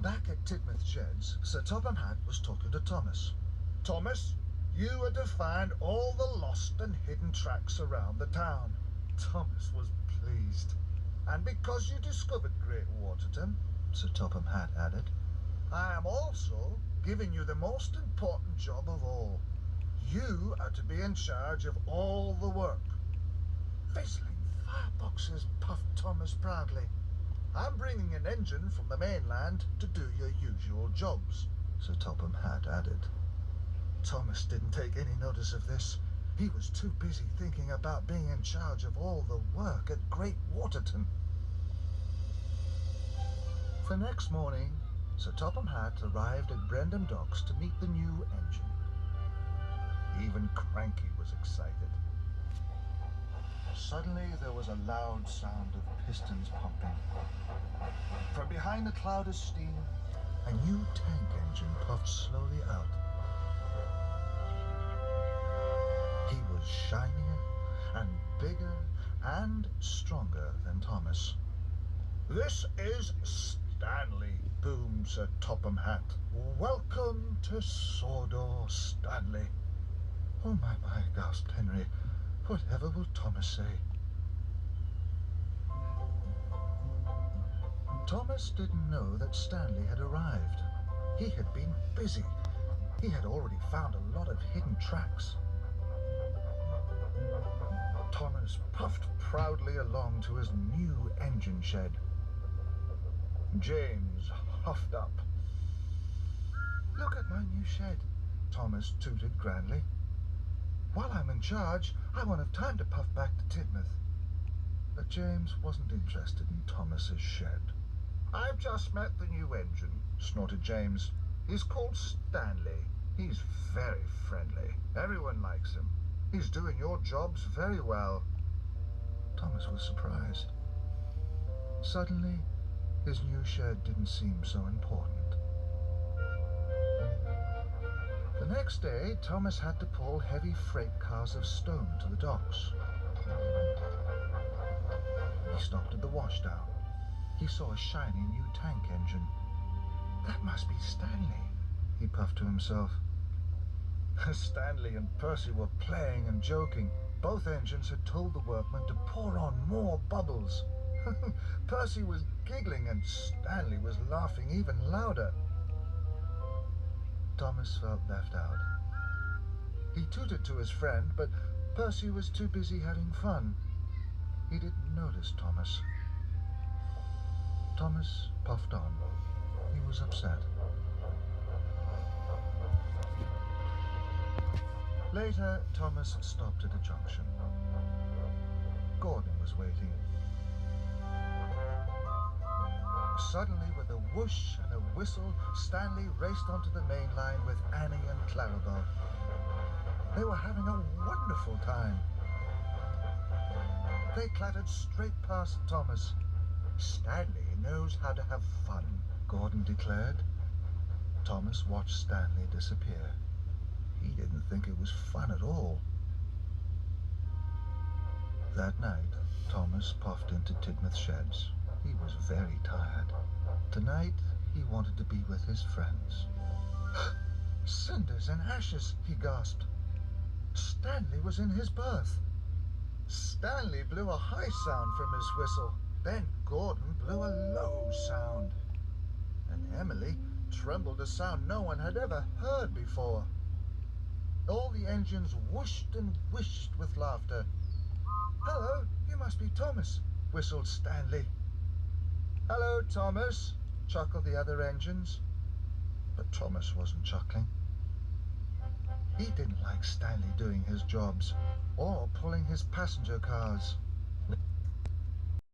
Back at Tidmouth Sheds, Sir Topham Hatt was talking to Thomas. "Thomas, you are to find all the lost and hidden tracks around the town." Thomas was pleased. "And because you discovered Great Waterton," Sir Topham Hatt added, "I am also giving you the most important job of all. You are to be in charge of all the work." "Fizzling fireboxes," puffed Thomas proudly. "I'm bringing an engine from the mainland to do your usual jobs," Sir Topham Hatt added. Thomas didn't take any notice of this. He was too busy thinking about being in charge of all the work at Great Waterton. The next morning, Sir Topham Hatt arrived at Brendam Docks to meet the new engine. Even Cranky was excited. Suddenly there was a loud sound of pistons pumping. From behind a cloud of steam, a new tank engine puffed slowly out. He was shinier and bigger and stronger than Thomas. "This is Stanley," boomed Sir Topham Hatt. "Welcome to Sodor, Stanley." "Oh, my," gasped Henry. "Whatever will Thomas say?" Thomas didn't know that Stanley had arrived. He had been busy. He had already found a lot of hidden tracks. Thomas puffed proudly along to his new engine shed. James huffed up. "Look at my new shed," Thomas tooted grandly. "While I'm in charge, I won't have time to puff back to Tidmouth." But James wasn't interested in Thomas's shed. "I've just met the new engine," snorted James. "He's called Stanley. He's very friendly. Everyone likes him. He's doing your jobs very well." Thomas was surprised. Suddenly, his new shed didn't seem so important. The next day, Thomas had to pull heavy freight cars of stone to the docks. He stopped at the washdown. He saw a shiny new tank engine. "That must be Stanley," he puffed to himself. Stanley and Percy were playing and joking. Both engines had told the workmen to pour on more bubbles. Percy was giggling and Stanley was laughing even louder. Thomas felt left out. He tooted to his friend, but Percy was too busy having fun. He didn't notice Thomas. Thomas puffed on. He was upset. Later, Thomas stopped at a junction. Gordon was waiting. Suddenly, with a whoosh and a whistle, Stanley raced onto the main line with Annie and Clarabel. They were having a wonderful time. They clattered straight past Thomas. "Stanley knows how to have fun," Gordon declared. Thomas watched Stanley disappear. He didn't think it was fun at all. That night, Thomas puffed into Tidmouth Sheds. He was very tired. Tonight, he wanted to be with his friends. "Cinders and ashes," he gasped. Stanley was in his berth. Stanley blew a high sound from his whistle. Then Gordon blew a low sound. And Emily trembled a sound no one had ever heard before. All the engines whooshed and whished with laughter. "Hello, you must be Thomas," whistled Stanley. "Hello, Thomas," chuckled the other engines. But Thomas wasn't chuckling. He didn't like Stanley doing his jobs or pulling his passenger cars.